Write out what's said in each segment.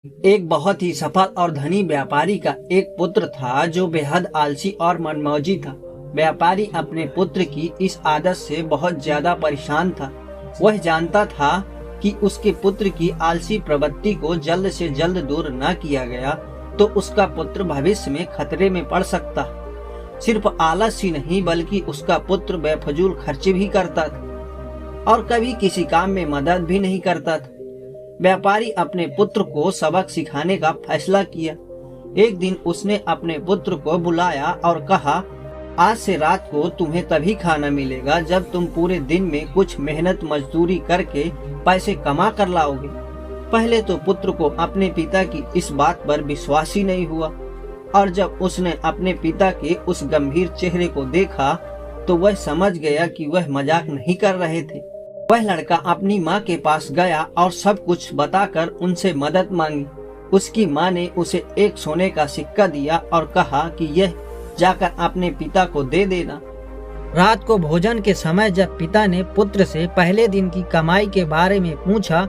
एक बहुत ही सफल और धनी व्यापारी का एक पुत्र था जो बेहद आलसी और मनमौजी था। व्यापारी अपने पुत्र की इस आदत से बहुत ज्यादा परेशान था। वह जानता था कि उसके पुत्र की आलसी प्रवृत्ति को जल्द से जल्द दूर न किया गया तो उसका पुत्र भविष्य में खतरे में पड़ सकता। सिर्फ आलस ही नहीं बल्कि उसका पुत्र बेफजूल खर्चे भी करता था और कभी किसी काम में मदद भी नहीं करता था। व्यापारी अपने पुत्र को सबक सिखाने का फैसला किया। एक दिन उसने अपने पुत्र को बुलाया और कहा, आज से रात को तुम्हें तभी खाना मिलेगा जब तुम पूरे दिन में कुछ मेहनत मजदूरी करके पैसे कमा कर लाओगे। पहले तो पुत्र को अपने पिता की इस बात पर विश्वास ही नहीं हुआ और जब उसने अपने पिता के उस गंभीर चेहरे को देखा तो वह समझ गया कि वह मजाक नहीं कर रहे थे। वह लड़का अपनी माँ के पास गया और सब कुछ बताकर उनसे मदद मांगी। उसकी माँ ने उसे एक सोने का सिक्का दिया और कहा कि यह जाकर अपने पिता को दे देना। रात को भोजन के समय जब पिता ने पुत्र से पहले दिन की कमाई के बारे में पूछा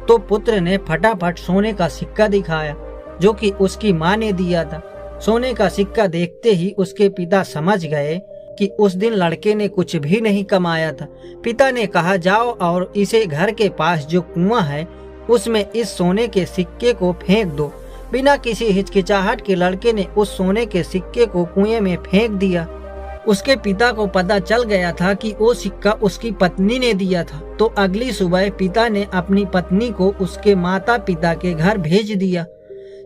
तो पुत्र ने फटाफट सोने का सिक्का दिखाया जो कि उसकी माँ ने दिया था। सोने का सिक्का देखते ही उसके पिता समझ गए कि उस दिन लड़के ने कुछ भी नहीं कमाया था। पिता ने कहा, जाओ और इसे घर के पास जो कुआं है उसमें इस सोने के सिक्के को फेंक दो। बिना किसी हिचकिचाहट के लड़के ने उस सोने के सिक्के को कुएं में फेंक दिया। उसके पिता को पता चल गया था कि वो सिक्का उसकी पत्नी ने दिया था, तो अगली सुबह पिता ने अपनी पत्नी को उसके माता पिता के घर भेज दिया।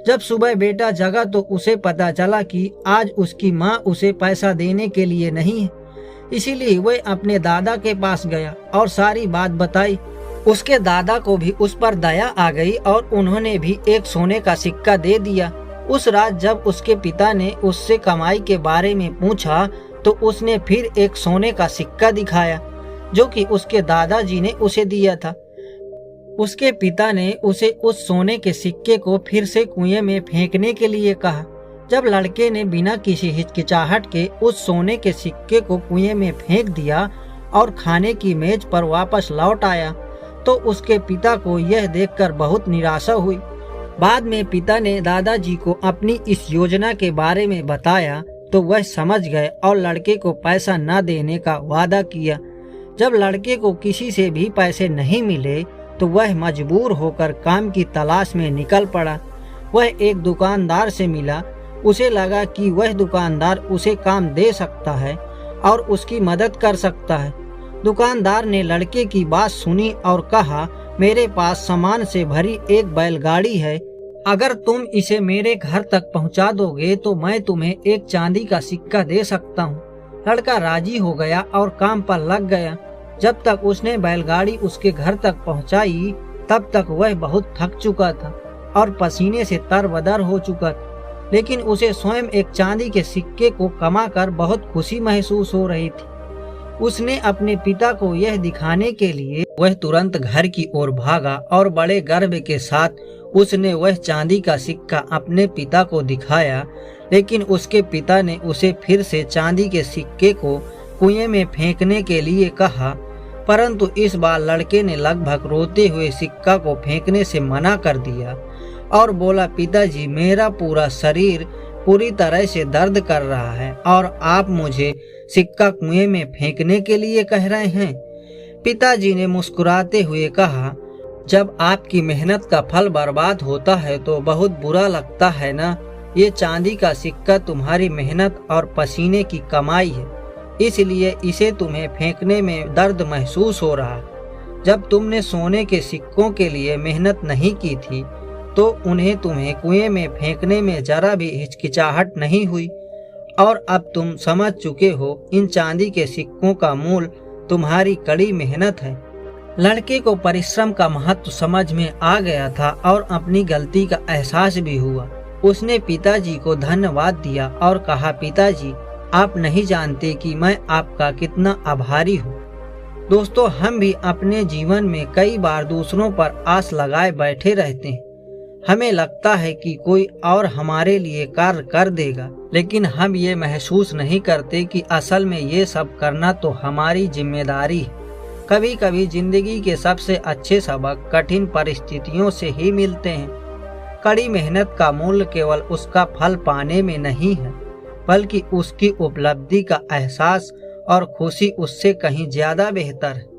जब सुबह बेटा जगा तो उसे पता चला कि आज उसकी माँ उसे पैसा देने के लिए नहीं है। इसीलिए वह अपने दादा के पास गया और सारी बात बताई। उसके दादा को भी उस पर दया आ गई और उन्होंने भी एक सोने का सिक्का दे दिया। उस रात जब उसके पिता ने उससे कमाई के बारे में पूछा तो उसने फिर एक सोने का सिक्का दिखाया जो कि उसके दादाजी ने उसे दिया था। उसके पिता ने उसे उस सोने के सिक्के को फिर से कुएं में फेंकने के लिए कहा। जब लड़के ने बिना किसी हिचकिचाहट के उस सोने के सिक्के को कुएं में फेंक दिया और खाने की मेज पर वापस लौट आया तो उसके पिता को यह देखकर बहुत निराशा हुई। बाद में पिता ने दादाजी को अपनी इस योजना के बारे में बताया तो वह समझ गए और लड़के को पैसा न देने का वादा किया। जब लड़के को किसी से भी पैसे नहीं मिले तो वह मजबूर होकर काम की तलाश में निकल पड़ा। वह एक दुकानदार से मिला। उसे लगा कि वह दुकानदार उसे काम दे सकता है और उसकी मदद कर सकता है। दुकानदार ने लड़के की बात सुनी और कहा, मेरे पास सामान से भरी एक बैलगाड़ी है। अगर तुम इसे मेरे घर तक पहुंचा दोगे तो मैं तुम्हें एक चांदी का सिक्का दे सकता हूं। लड़का राजी हो गया और काम पर लग गया। जब तक उसने बैलगाड़ी उसके घर तक पहुंचाई तब तक वह बहुत थक चुका था और पसीने से तरबदर हो चुका था, लेकिन उसे स्वयं एक चांदी के सिक्के को कमाकर बहुत खुशी महसूस हो रही थी। उसने अपने पिता को यह दिखाने के लिए वह तुरंत घर की ओर भागा और बड़े गर्व के साथ उसने वह चांदी का सिक्का अपने पिता को दिखाया, लेकिन उसके पिता ने उसे फिर से चांदी के सिक्के को कुएं में फेंकने के लिए कहा, परंतु इस बार लड़के ने लगभग रोते हुए सिक्का को फेंकने से मना कर दिया और बोला, पिताजी, मेरा पूरा शरीर पूरी तरह से दर्द कर रहा है और आप मुझे सिक्का कुएं में फेंकने के लिए कह रहे हैं। पिताजी ने मुस्कुराते हुए कहा, जब आपकी मेहनत का फल बर्बाद होता है तो बहुत बुरा लगता है ना। ये चांदी का सिक्का तुम्हारी मेहनत और पसीने की कमाई है, इसलिए इसे तुम्हें फेंकने में दर्द महसूस हो रहा है। जब तुमने सोने के सिक्कों के लिए मेहनत नहीं की थी तो उन्हें तुम्हें कुएं में फेंकने में जरा भी हिचकिचाहट नहीं हुई और अब तुम समझ चुके हो इन चांदी के सिक्कों का मूल तुम्हारी कड़ी मेहनत है। लड़के को परिश्रम का महत्व समझ में आ गया था और अपनी गलती का एहसास भी हुआ। उसने पिताजी को धन्यवाद दिया और कहा, पिताजी, आप नहीं जानते कि मैं आपका कितना आभारी हूँ। दोस्तों, हम भी अपने जीवन में कई बार दूसरों पर आस लगाए बैठे रहते हैं। हमें लगता है कि कोई और हमारे लिए कार्य कर देगा, लेकिन हम ये महसूस नहीं करते कि असल में ये सब करना तो हमारी जिम्मेदारी है। कभी कभी जिंदगी के सबसे अच्छे सबक कठिन परिस्थितियों से ही मिलते हैं। कड़ी मेहनत का मूल्य केवल उसका फल पाने में नहीं है, बल्कि उसकी उपलब्धि का एहसास और खुशी उससे कहीं ज्यादा बेहतर है।